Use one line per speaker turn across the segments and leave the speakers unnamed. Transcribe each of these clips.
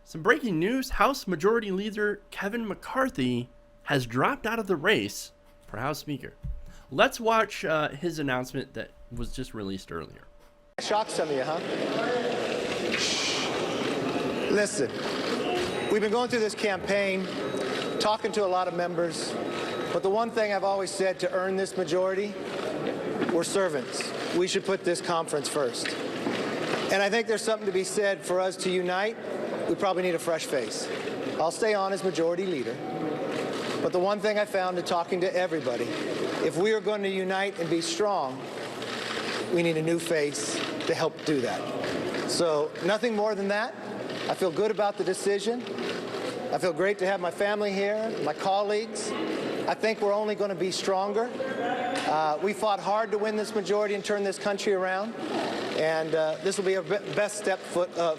Some breaking news. House Majority Leader Kevin McCarthy has dropped out of the race for House Speaker. Let's watch his announcement that was just released earlier.
Shocked some of you, huh? Listen, we've been going through this campaign, talking to a lot of members, but the one thing I've always said, to earn this majority, we're servants. We should put this conference first. And I think there's something to be said for us to unite. We probably need a fresh face. I'll stay on as majority leader. But the one thing I found in talking to everybody, if we are going to unite and be strong, we need a new face to help do that. So nothing more than that. I feel good about the decision. I feel great to have my family here, my colleagues. I think we're only going to be stronger. We fought hard to win this majority and turn this country around. And this will be our best step yeah,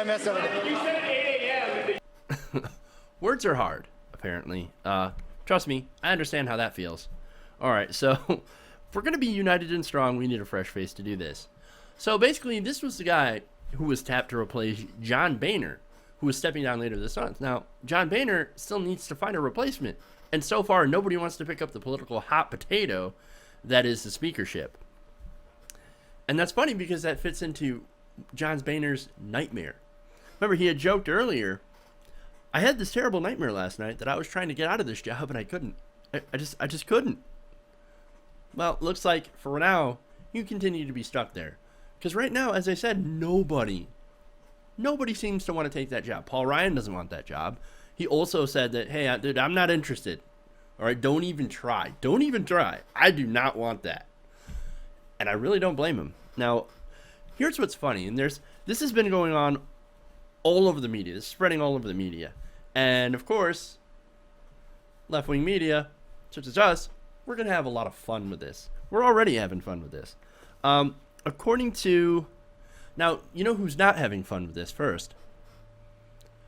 I messed up. You said 8 a.m.
Words are hard, apparently. Trust me, I understand how that feels. All right, so if we're going to be united and strong, we need a fresh face to do this. So basically, this was the guy who was tapped to replace John Boehner, who was stepping down later this month. Now, John Boehner still needs to find a replacement. And so far, nobody wants to pick up the political hot potato that is the speakership. And that's funny because that fits into John Boehner's nightmare. Remember, he had joked earlier, I had this terrible nightmare last night that I was trying to get out of this job and I couldn't. I just couldn't. Well, looks like for now, you continue to be stuck there. Because right now, as I said, nobody seems to want to take that job. Paul Ryan doesn't want that job. He also said that, hey, dude, I'm not interested. All right, don't even try. Don't even try. I do not want that. And I really don't blame him. Now, here's what's funny. And this has been going on all over the media. It's spreading all over the media. And, of course, left-wing media, such as us, we're going to have a lot of fun with this. We're already having fun with this. According to... Now, you know who's not having fun with this first?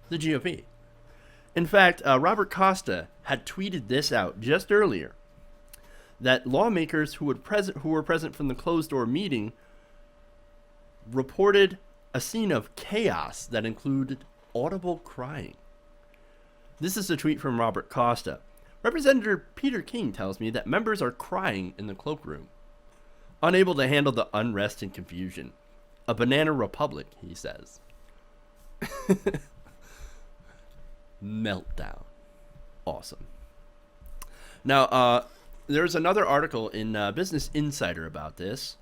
The GOP. In fact, Robert Costa had tweeted this out just earlier, that lawmakers who were present from the closed-door meeting reported a scene of chaos that included audible crying. This is a tweet from Robert Costa. Representative Peter King tells me that members are crying in the cloakroom, unable to handle the unrest and confusion. A banana republic, he says. Meltdown. Awesome. Now, there's another article in Business Insider about this.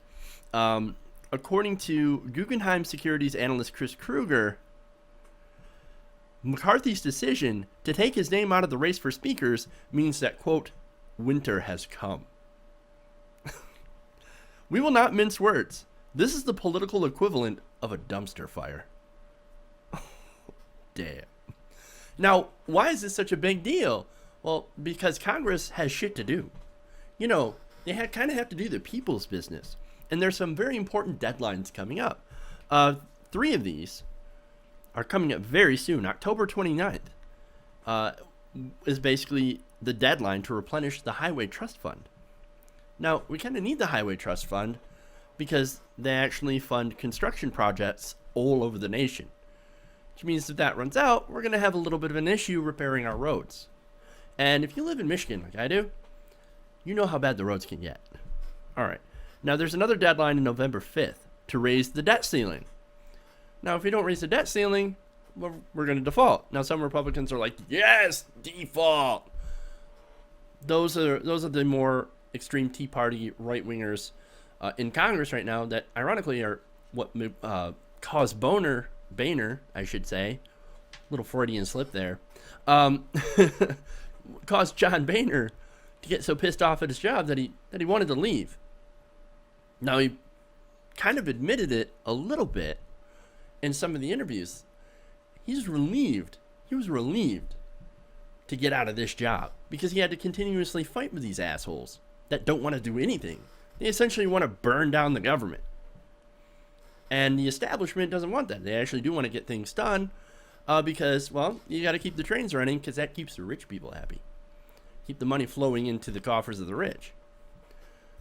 According to Guggenheim Securities analyst Chris Kruger, McCarthy's decision to take his name out of the race for speakers means that, quote, winter has come. We will not mince words. This is the political equivalent of a dumpster fire. Damn. Now, why is this such a big deal? Well, because Congress has shit to do. You know, they kind of have to do the people's business. And there's some very important deadlines coming up. 3 of these are coming up very soon. October 29th is basically the deadline to replenish the Highway Trust Fund. Now, we kind of need the Highway Trust Fund because they actually fund construction projects all over the nation. Which means if that runs out, we're going to have a little bit of an issue repairing our roads. And if you live in Michigan like I do, you know how bad the roads can get. All right. Now, there's another deadline in November 5th to raise the debt ceiling. Now, if we don't raise the debt ceiling, we're going to default. Now, some Republicans are like, yes, default. Those are the more extreme Tea Party right-wingers in Congress right now that, ironically, are what caused Boehner, I should say, little Freudian slip there, caused John Boehner to get so pissed off at his job that he wanted to leave. Now, he kind of admitted it a little bit in some of the interviews. He was relieved to get out of this job because he had to continuously fight with these assholes that don't want to do anything. They essentially want to burn down the government. And the establishment doesn't want that. They actually do want to get things done because, well, you got to keep the trains running because that keeps the rich people happy. Keep the money flowing into the coffers of the rich.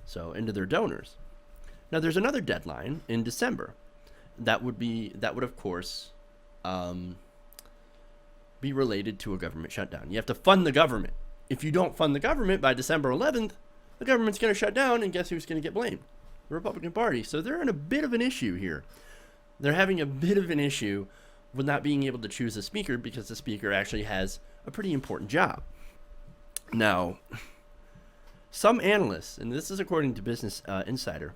So, into their donors. Now, there's another deadline in December. That would, of course, be related to a government shutdown. You have to fund the government. If you don't fund the government by December 11th, the government's going to shut down, and guess who's going to get blamed? The Republican Party. So they're in a bit of an issue here. They're having a bit of an issue with not being able to choose a speaker because the speaker actually has a pretty important job. Now, some analysts, and this is according to Business Insider,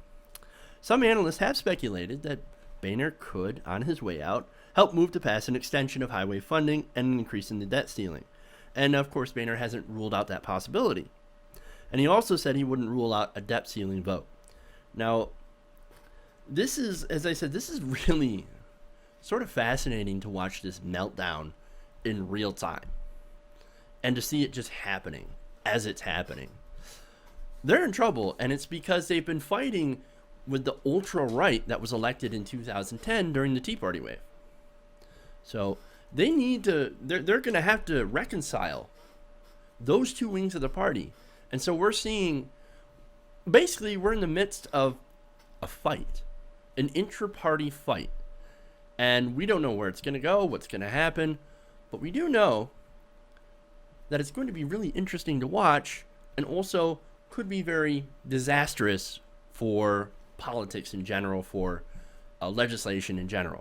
some analysts have speculated that Boehner could, on his way out, help move to pass an extension of highway funding and an increase in the debt ceiling. And of course, Boehner hasn't ruled out that possibility. And he also said he wouldn't rule out a debt ceiling vote. Now, this is, as I said, this is really sort of fascinating to watch this meltdown in real time and to see it just happening as it's happening. They're in trouble, and it's because they've been fighting with the ultra-right that was elected in 2010 during the Tea Party wave. So they need to, they're going to have to reconcile those two wings of the party. And so we're seeing, basically, we're in the midst of a fight, an intra-party fight. And we don't know where it's going to go, what's going to happen. But we do know that it's going to be really interesting to watch, and also could be very disastrous for politics in general, for legislation in general.